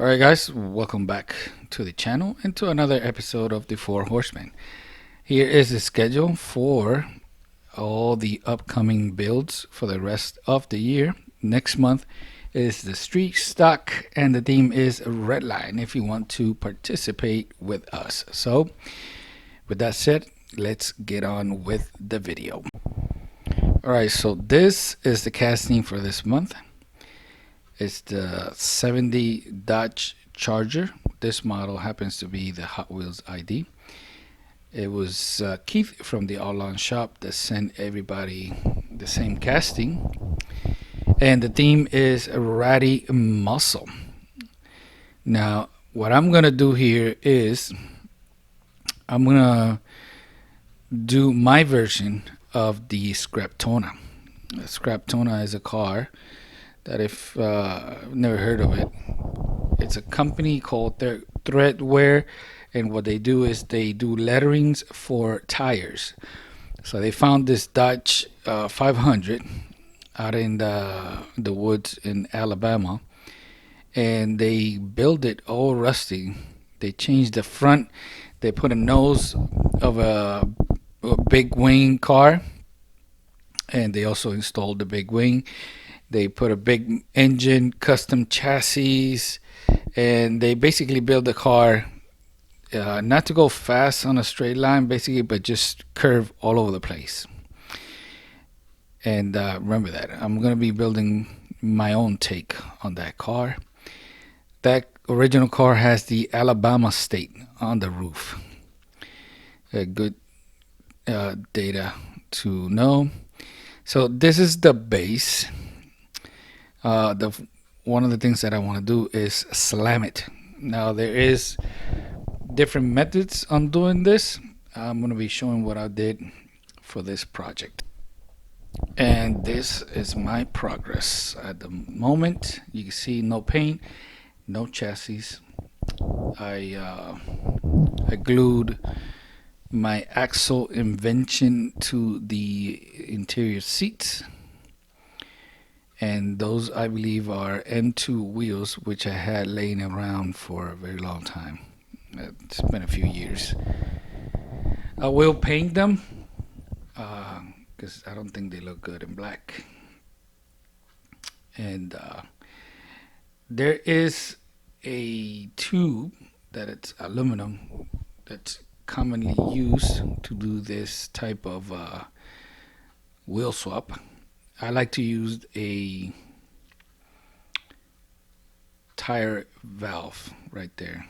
Alright guys, welcome back to the channel and to another episode of the Four Horsemen. Here is the schedule for all the upcoming builds for the rest of the year. Next month is the street stock and the theme is red line if you want to participate with us. So with that said, let's get on with the video. Alright, so this is the casting for this month. It's the 70 Dodge Charger. This model happens to be the Hot Wheels ID. It was Keith from the Outlaw Shop that sent everybody the same casting. And the theme is Ratty Muscle. Now, what I'm going to do here is I'm going to do my version of the Scraptona. The Scraptona is a car that if never heard of it, it's a company called Threadwear, and what they do is they do letterings for tires. So they found this Dodge 500 out in the woods in Alabama, and they built it all rusty. They changed the front. They put a nose of a big wing car, and they also installed the big wing. They put a big engine, custom chassis, and they basically build the car not to go fast on a straight line, basically, but just curve all over the place. And remember that. I'm going to be building my own take on that car. That original car has the Alabama state on the roof. Good data to know. So this is the base. One of the things that I want to do is slam it. Now there is different methods on doing this. I'm going to be showing what I did for this project, and this is my progress at the moment. You can see no paint, no chassis. I glued my axle invention to the interior seats. And those, I believe, are M2 wheels, which I had laying around for a very long time. It's been a few years. I will paint them because I don't think they look good in black. And there is a tube that it's aluminum that's commonly used to do this type of wheel swap. I like to use a tire valve right there.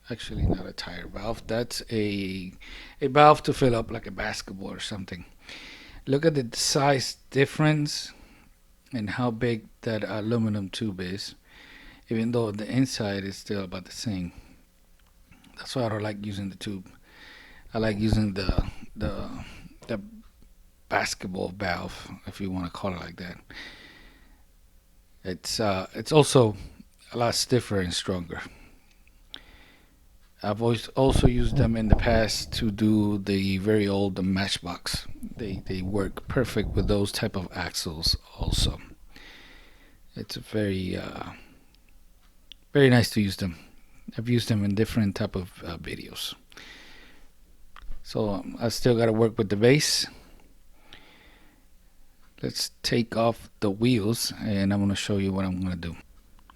Actually, not a tire valve. That's a valve to fill up like a basketball or something. Look at the size difference and how big that aluminum tube is, even though the inside is still about the same. That's why I don't like using the tube. I like using the basketball valve, if you want to call it like that. It's also a lot stiffer and stronger. I've also used them in the past to do the very old Matchbox. They work perfect with those type of axles also. It's very very nice to use them. I've used them in different type of videos. So I still got to work with the base. Let's take off the wheels and I'm going to show you what I'm going to do.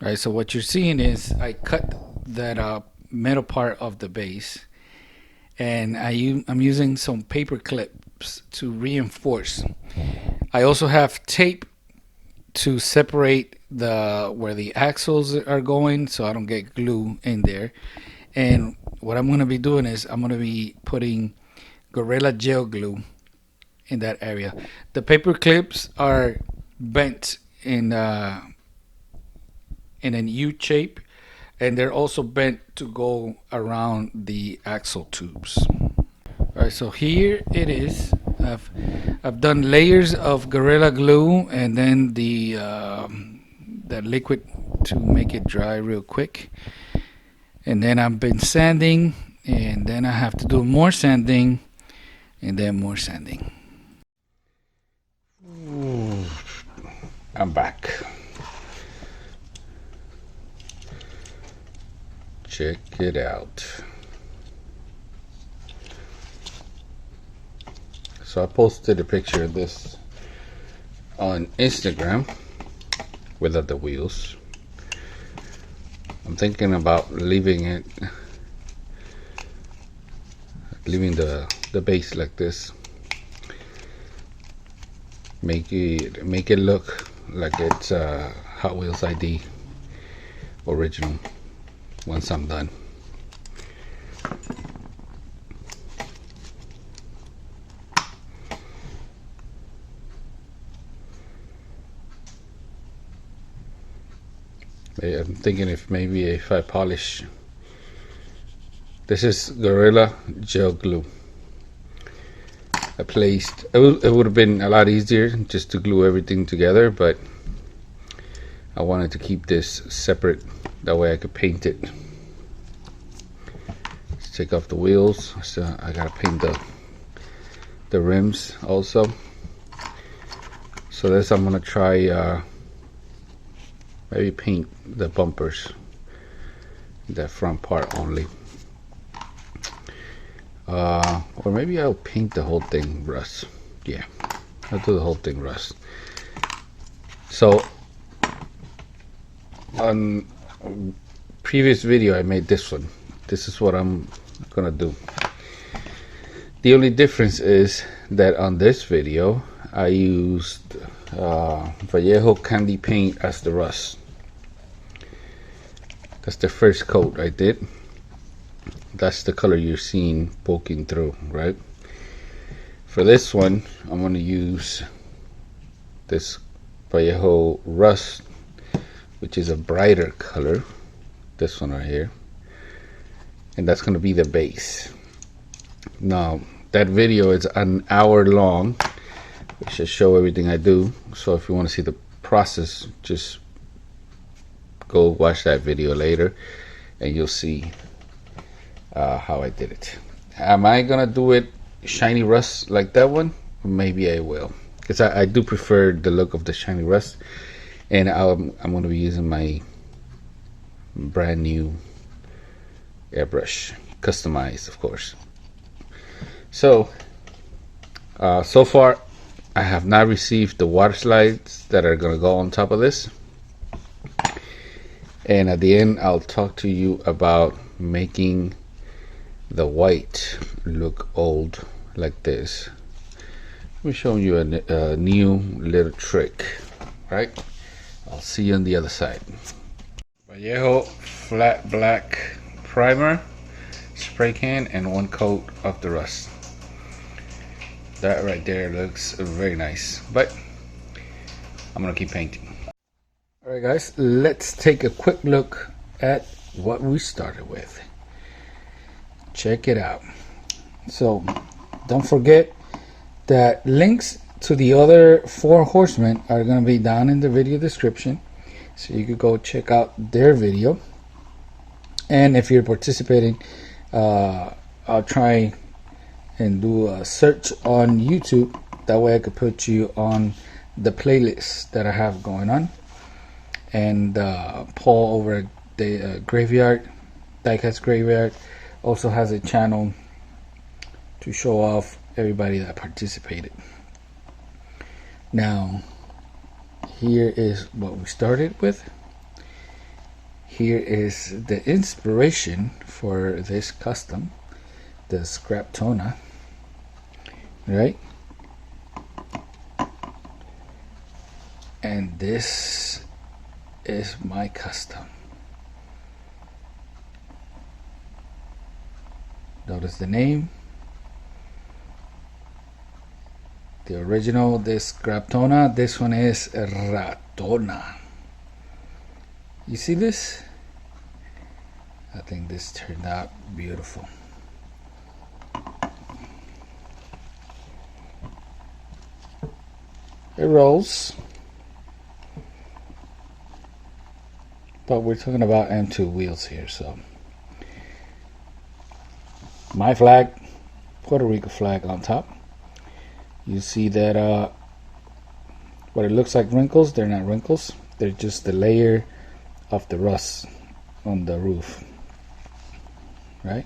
All right, so what you're seeing is I cut that metal part of the base, and I'm using some paper clips to reinforce. I also have tape to separate where the axles are going so I don't get glue in there. And what I'm going to be doing is I'm going to be putting Gorilla Gel glue in that area. The paper clips are bent in an U shape, and they're also bent to go around the axle tubes. All right, so here it is. I've done layers of Gorilla Glue and then the liquid to make it dry real quick, and then I've been sanding, and then I have to do more sanding and then more sanding. I'm back. Check it out. So I posted a picture of this on Instagram without the wheels. I'm thinking about leaving the base like this. Make it look like it's Hot Wheels ID original once I'm done. I'm thinking if I polish. This is Gorilla Gel Glue. It would have been a lot easier just to glue everything together, but I wanted to keep this separate. That way I could paint it. Let's take off the wheels. So I gotta paint the rims also. So this I'm gonna try maybe paint the bumpers, that front part only. Or maybe I'll paint the whole thing rust. Yeah, I'll do the whole thing rust. So on previous video I made this one. This is what I'm gonna do. The only difference is that on this video I used Vallejo candy paint as the rust. That's the first coat I did. That's the color you're seeing poking through, right? For this one, I'm going to use this Vallejo Rust, which is a brighter color. This one right here. And that's going to be the base. Now, that video is an hour long, which should show everything I do. So if you want to see the process, just go watch that video later and you'll see how I did it. Am I gonna do it shiny rust like that one? Maybe I will, because I do prefer the look of the shiny rust, and I'm gonna be using my brand new airbrush, customized of course. So so far I have not received the water slides that are gonna go on top of this, and at the end I'll talk to you about making the white look old like this. We're showing you a new little trick, right? I'll see you on the other side. Vallejo flat black primer, spray can, and one coat of the rust. That right there looks very nice, but I'm gonna keep painting. Alright guys, let's take a quick look at what we started with. Check it out. So don't forget that links to the other 4 horsemen are going to be down in the video description, so you could go check out their video. And if you're participating, I'll try and do a search on YouTube. That way I could put you on the playlist that I have going on. And Paul over at the Graveyard, Diecast Graveyard, also has a channel to show off everybody that participated. Now, here is what we started with. Here is the inspiration for this custom, the scrap toner, right? And this is my custom. Notice the name. The original, this Graptona, this one is Ratona. You see this? I think this turned out beautiful. It rolls, but we're talking about M2 wheels here, so my flag, Puerto Rico flag on top. You see that what it looks like wrinkles, they're not wrinkles, they're just the layer of the rust on the roof. right?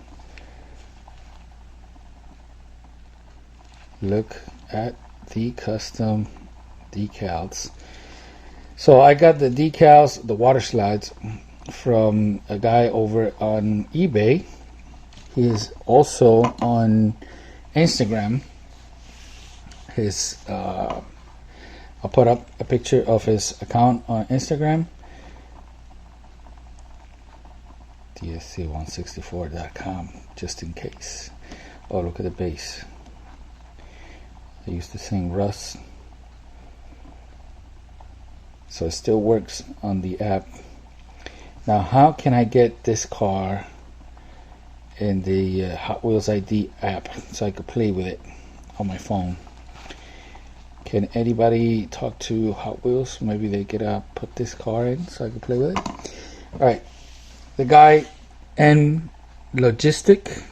Look at the custom decals. So I got the decals, the water slides, from a guy over on eBay. He is also on Instagram. I'll put up a picture of his account on Instagram. DSC164.com, just in case. Oh, look at the base. I used to sing Russ, so it still works on the app. Now, how can I get this car in the Hot Wheels ID app so I could play with it on my phone? Can anybody talk to Hot Wheels? Maybe they could put this car in so I could play with it. All right, the guy and Logistic,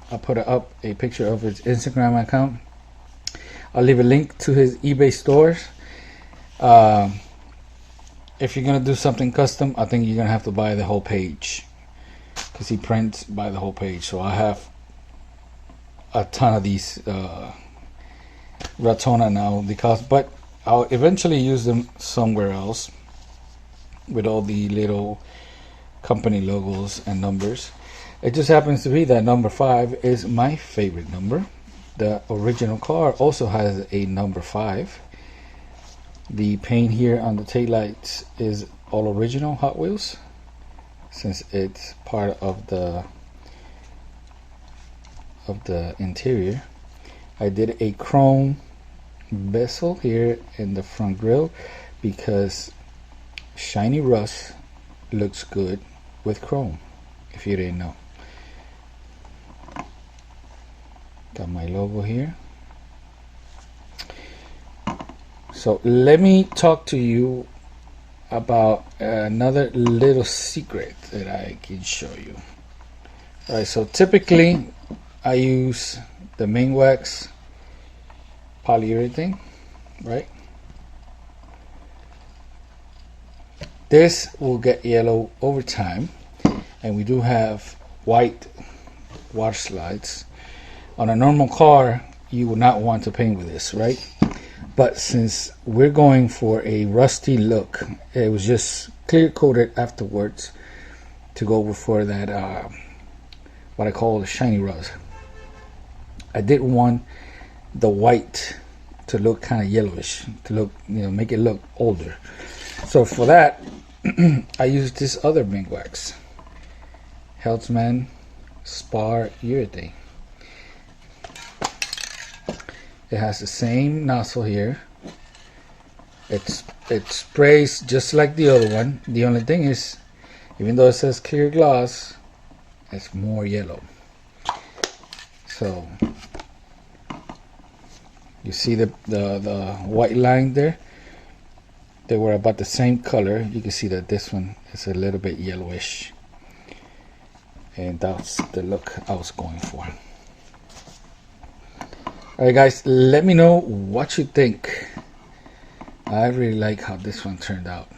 I'll put up a picture of his Instagram account. I'll leave a link to his eBay stores. If you're gonna do something custom, I think you're gonna have to buy the whole page, because he prints by the whole page. So I have a ton of these Rattona now, but I'll eventually use them somewhere else with all the little company logos and numbers. It just happens to be that number 5 is my favorite number. The original car also has a number 5. The paint here on the taillights is all original Hot Wheels, since it's part of the interior. I did a chrome bezel here in the front grille because shiny rust looks good with chrome, if you didn't know. Got my logo here. So let me talk to you about another little secret that I can show you. Alright, so typically I use the main wax polyurethane, right? This will get yellow over time, and we do have white water slides. On a normal car, you would not want to paint with this, right? But since we're going for a rusty look, it was just clear coated afterwards to go for that what I call the shiny rust. I didn't want the white to look kind of yellowish, to look, make it look older. So for that, I used this other big wax, HORSEMEN Spar Urethane. It has the same nozzle here. It sprays just like the other one. The only thing is, even though it says clear gloss, it's more yellow. So you see the white line there? They were about the same color. You can see that this one is a little bit yellowish, and that's the look I was going for. Alright guys, let me know what you think. I really like how this one turned out.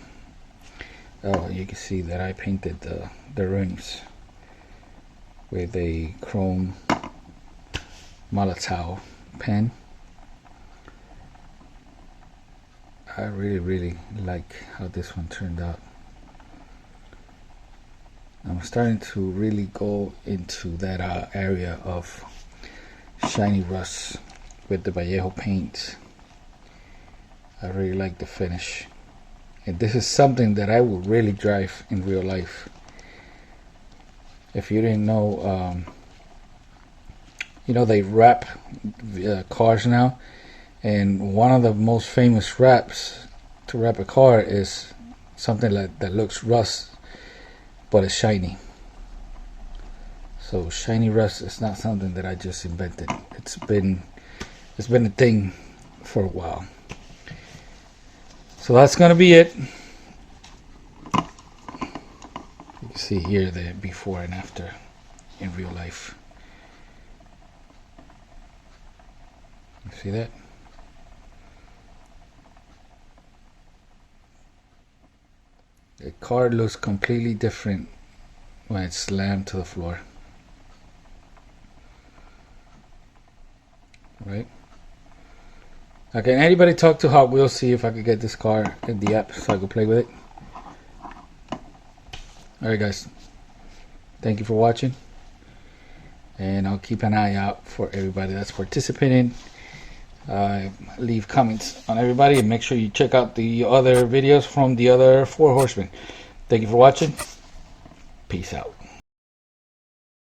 Oh, you can see that I painted the rims with a chrome Molotov pen. I really like how this one turned out. I'm starting to really go into that area of shiny rust with the Vallejo paint. I really like the finish, and this is something that I would really drive in real life. If you didn't know, they wrap cars now, and one of the most famous wraps to wrap a car is something like that looks rust but it's shiny. So shiny rust is not something that I just invented. It's been a thing for a while. So that's gonna be it. You can see here the before and after in real life. You see that? The car looks completely different when it's slammed to the floor. right? Okay, anybody talk to Hot Wheels, see if I could get this car in the app so I could play with it. Alright guys, thank you for watching, and I'll keep an eye out for everybody that's participating. Leave comments on everybody, and make sure you check out the other videos from the other 4 horsemen. Thank you for watching. Peace out.